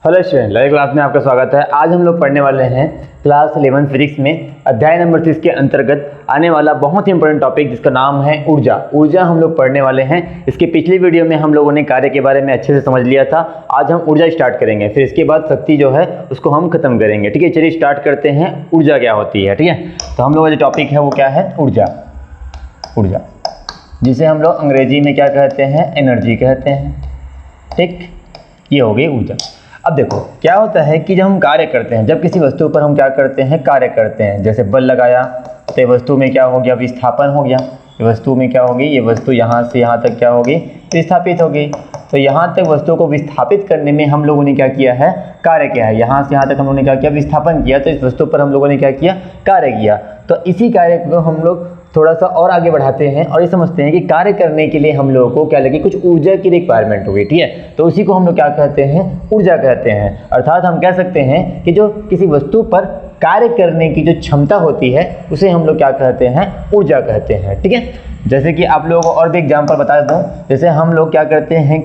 Hello student, live class में आपका स्वागत है। आज हम लोग पढ़ने वाले हैं क्लास 11 फिजिक्स में अध्याय नंबर 30 के अंतर्गत आने वाला बहुत ही इंपॉर्टेंट टॉपिक जिसका नाम है ऊर्जा। ऊर्जा हम लोग पढ़ने वाले हैं। इसके पिछली वीडियो में हम लोगों ने कार्य के बारे में अच्छे से समझ लिया था। आज हम ऊर्जा स्टार्ट करेंगे, फिर इसके बाद शक्ति जो है उसको हम खत्म करेंगे। ठीक है, चलिए स्टार्ट करते हैं। ऊर्जा क्या होती है? ठीक है, तो हम लोग का जो टॉपिक है वो क्या है? ऊर्जा। ऊर्जा जिसे हम लोग अंग्रेजी में क्या कहते हैं? एनर्जी कहते हैं। ठीक, ये हो गई ऊर्जा। अब देखो क्या होता है कि जब हम कार्य करते हैं, जब किसी वस्तु पर हम क्या करते हैं? कार्य करते हैं। जैसे बल लगाया तो ये वस्तु में क्या हो गया? विस्थापन हो गया। ये वस्तु में क्या होगी? ये वस्तु यहाँ से यहाँ तक क्या होगी? विस्थापित हो गई। तो यहाँ तक वस्तु को विस्थापित करने में हम लोगों ने क्या किया है? कार्य किया है। यहाँ से यहाँ तक हम लोगों ने क्या किया? विस्थापन किया। तो इस वस्तु पर हम लोगों ने क्या किया? कार्य किया। तो इसी कार्य को हम लोग थोड़ा सा और आगे बढ़ाते हैं और ये समझते हैं कि कार्य करने के लिए हम लोगों को क्या लगे? कुछ ऊर्जा की रिक्वायरमेंट होगी। ठीक है, तो उसी को हम लोग क्या कहते हैं? ऊर्जा कहते हैं। अर्थात हम कह सकते हैं कि जो किसी वस्तु पर कार्य करने की जो क्षमता होती है उसे हम लोग क्या कहते हैं? ऊर्जा कहते हैं। ठीक है, जैसे कि आप लोगों को और भी एग्जाम्पल बता देता हूँ। जैसे हम लोग क्या करते हैं?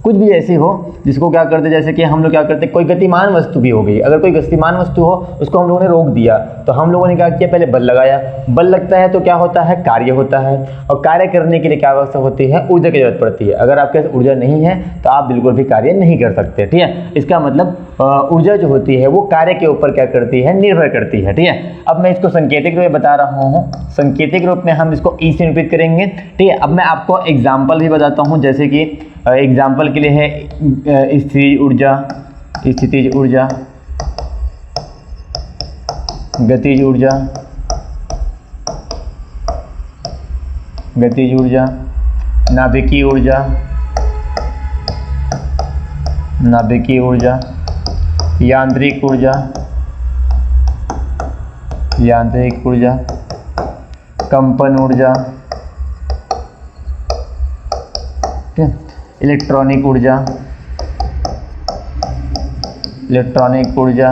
कुछ भी ऐसी हो जिसको क्या करते, जैसे कि हम लोग क्या करते हैं? कोई गतिमान वस्तु भी हो गई। अगर कोई गतिमान वस्तु हो उसको हम लोगों ने रोक दिया तो हम लोगों ने क्या किया? पहले बल लगाया। बल लगता है तो क्या होता है? कार्य होता है। और कार्य करने के लिए क्या आवश्यक होती है? ऊर्जा की जरूरत पड़ती है। अगर आपके पास ऊर्जा नहीं है तो आप बिल्कुल भी कार्य नहीं कर सकते। ठीक है, इसका मतलब ऊर्जा जो होती है वो कार्य के ऊपर क्या करती है? निर्भर करती है। ठीक है, अब मैं इसको सांकेतिक रूप में बता रहा हूँ। सांकेतिक रूप में हम इसको ई से निरूपित करेंगे। ठीक है, अब मैं आपको एग्जाम्पल भी बताता हूँ। जैसे कि एग्जाम्पल के लिए है स्थितिज ऊर्जा, स्थितिज ऊर्जा, गतिज ऊर्जा, गतिज ऊर्जा, नाभिकीय ऊर्जा, नाभिकीय ऊर्जा, यांत्रिक ऊर्जा, यांत्रिक ऊर्जा, कंपन ऊर्जा, इलेक्ट्रॉनिक ऊर्जा, इलेक्ट्रॉनिक ऊर्जा,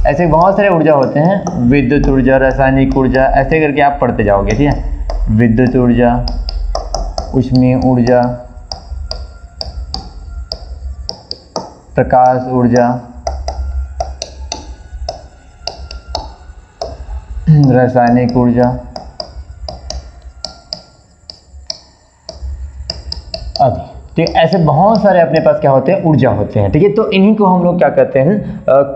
ऐसे बहुत सारे ऊर्जा होते हैं। विद्युत ऊर्जा, रासायनिक ऊर्जा, ऐसे करके आप पढ़ते जाओगे। ठीक है, विद्युत ऊर्जा, ऊष्मीय ऊर्जा, प्रकाश ऊर्जा, रासायनिक ऊर्जा। अब ठीक, ऐसे बहुत सारे अपने पास क्या होते हैं? ऊर्जा होते हैं। ठीक है, तो इन्हीं को हम लोग क्या कहते हैं?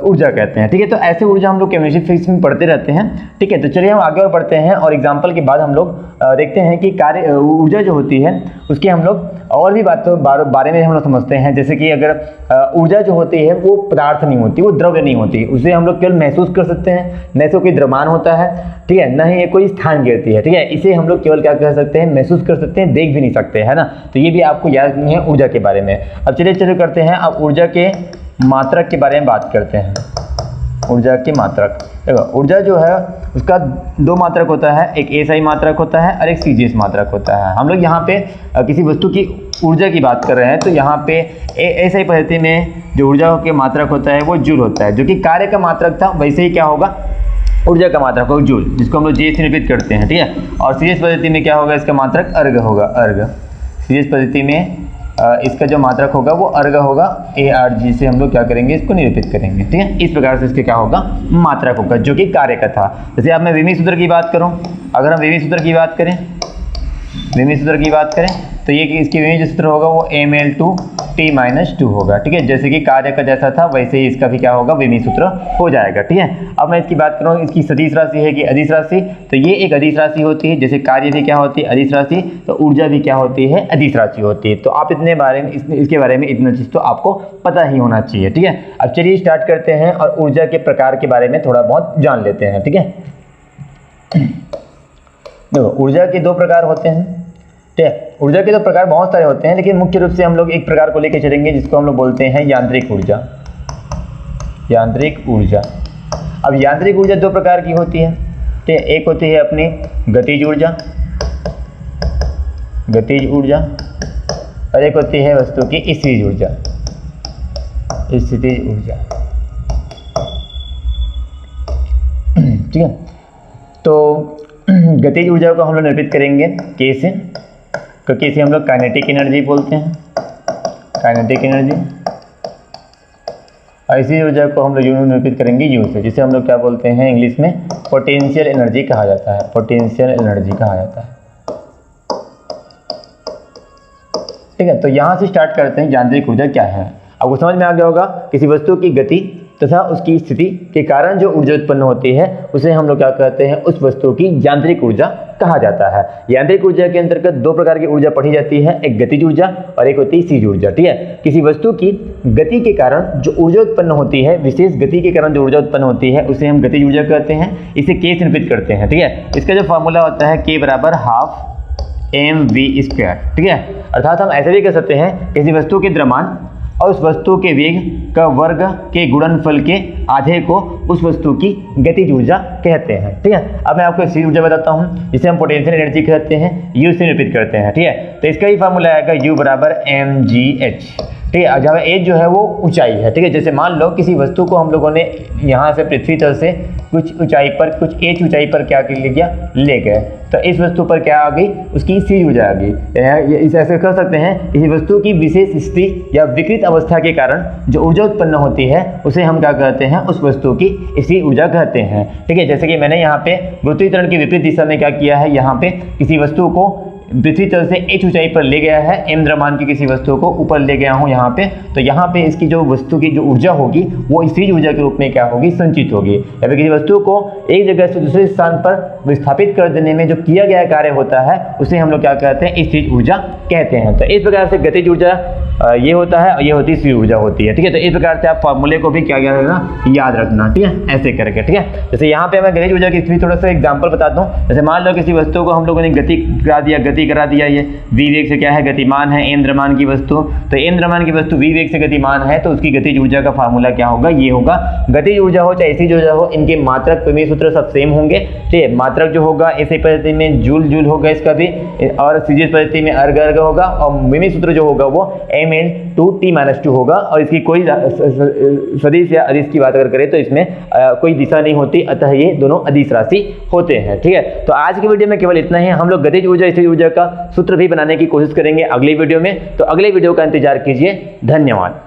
ऊर्जा कहते हैं। ठीक है, तो ऐसे ऊर्जा हम लोग केमिस्ट्री फिजिक्स में पढ़ते रहते हैं। ठीक है, तो चलिए हम आगे और बढ़ते हैं और एग्जाम्पल के बाद हम लोग देखते हैं कि कार्य ऊर्जा जो होती है उसके हम लोग और भी बारे में हम लोग समझते हैं। जैसे कि अगर ऊर्जा जो होती है वो पदार्थ नहीं होती, वो द्रव्य नहीं होती, उसे हम लोग केवल महसूस कर सकते हैं। न तो कोई द्रव्यमान होता है, ठीक है, न ही ये कोई स्थान गिरती है। ठीक है, इसे हम लोग केवल क्या कह सकते हैं? महसूस कर सकते हैं, देख भी नहीं सकते, है ना। तो ये भी आपको याद नहीं है ऊर्जा के बारे में। अब चलिए शुरू करते हैं। अब ऊर्जा के मात्रक के बारे में बात करते हैं। ऊर्जा की मात्रक, देखो ऊर्जा जो है उसका दो मात्रक होता है। एक एसआई मात्रक होता है और एक सीजीएस मात्रक होता है। हम लोग यहाँ पे किसी वस्तु की ऊर्जा की बात कर रहे हैं तो यहाँ पे एसआई पद्धति में जो ऊर्जा के मात्रक होता है वो जूल होता है। जो कि कार्य का मात्रक था वैसे ही क्या होगा? ऊर्जा का मात्रक होगा जूल, जिसको हम लोग जे से निरूपित करते हैं। ठीक है, और सीजीएस पद्धति में क्या होगा? इसका मात्रक अर्घ होगा। अर्घ सीजीएस पद्धति में इसका जो मात्रक होगा वो अर्घ होगा। ARG से हम लोग क्या करेंगे? इसको निरूपित करेंगे। ठीक है, इस प्रकार से इसके क्या होगा? मात्रक होगा जो कि कार्य का था। जैसे अब मैं विमी सूत्र की बात करूं, अगर हम विमी सूत्र की बात करें, विमी सूत्र की बात करें तो ये कि इसकी विमी जो सूत्र होगा वो mL2T-2 होगा। ठीक है, जैसे कि कार्य का जैसा था वैसे ही इसका भी क्या होगा? विमी सूत्र हो जाएगा। ठीक है, अब मैं इसकी बात करूँ, इसकी सदिश राशि है कि अदिश राशि, तो ये एक अदिश राशि होती है। जैसे कार्य भी क्या होती है? अदिश राशि, तो ऊर्जा भी क्या होती है? अदिश राशि होती है। तो आप इतने बारे में इसके बारे में इतना चीज़ तो आपको पता ही होना चाहिए। ठीक है, अब चलिए स्टार्ट करते हैं और ऊर्जा के प्रकार के बारे में थोड़ा बहुत जान लेते हैं। ठीक है, देखो ऊर्जा के दो प्रकार होते हैं। ठीक है, ऊर्जा के दो प्रकार बहुत सारे होते हैं, लेकिन मुख्य रूप से हम लोग एक प्रकार को लेकर चलेंगे जिसको हम लोग बोलते हैं यांत्रिक ऊर्जा। यांत्रिक ऊर्जा। अब यांत्रिक ऊर्जा दो प्रकार की होती है। ठीक है, एक होती है अपनी गतिज ऊर्जा, गतिज ऊर्जा, और एक होती है वस्तु की स्थितिज ऊर्जा, स्थितिज ऊर्जा। ठीक है, तो गतिज ऊर्जा को हम लोग निरूपित करेंगे के से, क्योंकि इसे हम लोग काइनेटिक एनर्जी बोलते हैं। काइनेटिक एनर्जी, और इसी ऊर्जा को हम लोग यूं निरूपित करेंगे यू से, जिसे हम लोग क्या बोलते हैं इंग्लिश में पोटेंशियल एनर्जी कहा जाता है, पोटेंशियल एनर्जी कहा जाता है। ठीक है, तो यहाँ से स्टार्ट करते हैं यांत्रिक ऊर्जा क्या है। आपको समझ में आ गया होगा, किसी वस्तु की गति तथा उसकी स्थिति के कारण जो ऊर्जा उत्पन्न होती है उसे हम लोग क्या कहते हैं, उस वस्तु की यांत्रिक ऊर्जा कहा जाता है। यांत्रिक ऊर्जा के अंतर्गत दो प्रकार की ऊर्जा पढ़ी जाती है, एक गतिज ऊर्जा और एक होती है स्थिर ऊर्जा। ठीक है, किसी वस्तु की गति के कारण जो ऊर्जा उत्पन्न होती है, विशेष गति के कारण जो ऊर्जा उत्पन्न होती है उसे हम गतिज ऊर्जा कहते हैं, इसे K से निरूपित करते हैं। ठीक है, इसका जो फॉर्मूला होता है K बराबर हाफ mv²। ठीक है, अर्थात हम ऐसे भी कह सकते हैं किसी वस्तु के द्रव्यमान और उस वस्तु के वेग का वर्ग के गुणनफल के आधे को उस वस्तु की गतिज ऊर्जा कहते हैं। ठीक है, अब मैं आपको स्थिर ऊर्जा बताता हूं, जिसे हम पोटेंशियल एनर्जी कहते हैं, U से निरूपित करते हैं। ठीक है, तो इसका ही फार्मूला आएगा U बराबर mgh। ठीक है, जहाँ एच जो है वो ऊंचाई है। ठीक है, जैसे मान लो किसी वस्तु को हम लोगों ने यहाँ से पृथ्वी तल से कुछ ऊंचाई पर, कुछ h ऊंचाई पर क्या ले गया, ले गए, तो इस वस्तु पर क्या आ गई, उसकी स्थिर ऊर्जा आ गई। इसे ऐसे कह सकते हैं, किसी वस्तु की विशेष स्थिति या विकृत अवस्था के कारण जो ऊर्जा उत्पन्न होती है उसे हम क्या कहते हैं, उस वस्तु की स्थिर ऊर्जा कहते हैं। ठीक है, जैसे कि मैंने यहाँ पे गुरुत्वीय त्वरण की विपरीत दिशा में क्या किया है, यहाँ पे किसी वस्तु को पृथ्वी तल से h ऊंचाई पर ले गया है, m द्रव्यमान की किसी वस्तु को ऊपर ले गया हूं यहाँ पे, तो यहाँ पे इसकी जो वस्तु की जो ऊर्जा होगी वो स्थिर ऊर्जा के रूप में क्या होगी, संचित होगी। या फिर किसी वस्तु को एक जगह से दूसरे स्थान पर विस्थापित कर देने में जो किया गया कार्य होता है उसे हम लोग क्या कहते हैं, स्थिर ऊर्जा कहते हैं। तो इस प्रकार से गतिज ऊर्जा ये होता है और ये होती है स्थिर ऊर्जा होती है। ठीक है, तो इस प्रकार से आप फॉर्मूले को भी क्या याद रखना। ठीक है, ऐसे करके। ठीक है, जैसे यहाँ पे मैं गतिज ऊर्जा की थोड़ा सा एग्जांपल बताता हूँ। जैसे मान लो किसी वस्तु को हम लोगों ने गति करा दिया, ये v वेग से क्या है, गतिमान है, m द्रव्यमान की वस्तु, तो m द्रव्यमान की वस्तु v वेग से गतिमान है, तो उसकी गतिज ऊर्जा का फार्मूला क्या होगा, ये होगा। गतिज ऊर्जा हो चाहे स्थिर ऊर्जा हो, इनके मात्रक परिमेय सूत्र सब सेम होंगे। ठीक है, मात्रक जो होगा ऐसी परिस्थिति में जूल होगा इसका भी, और सीरीज परिस्थिति में अर्ग होगा, और परिमेय सूत्र जो होगा वो mn2t-2 होगा। और इसकी कोई सदिश या अदिश की बात अगर करें तो इसमें कोई दिशा नहीं होती, अतः ये दोनों अदिश राशि होते हैं। ठीक है, तो आज की वीडियो में केवल इतना ही। हम लोग गतिज ऊर्जा स्थिर ऊर्जा का सूत्र भी बनाने की कोशिश करेंगे अगली वीडियो में, तो अगले वीडियो का इंतजार कीजिए। धन्यवाद।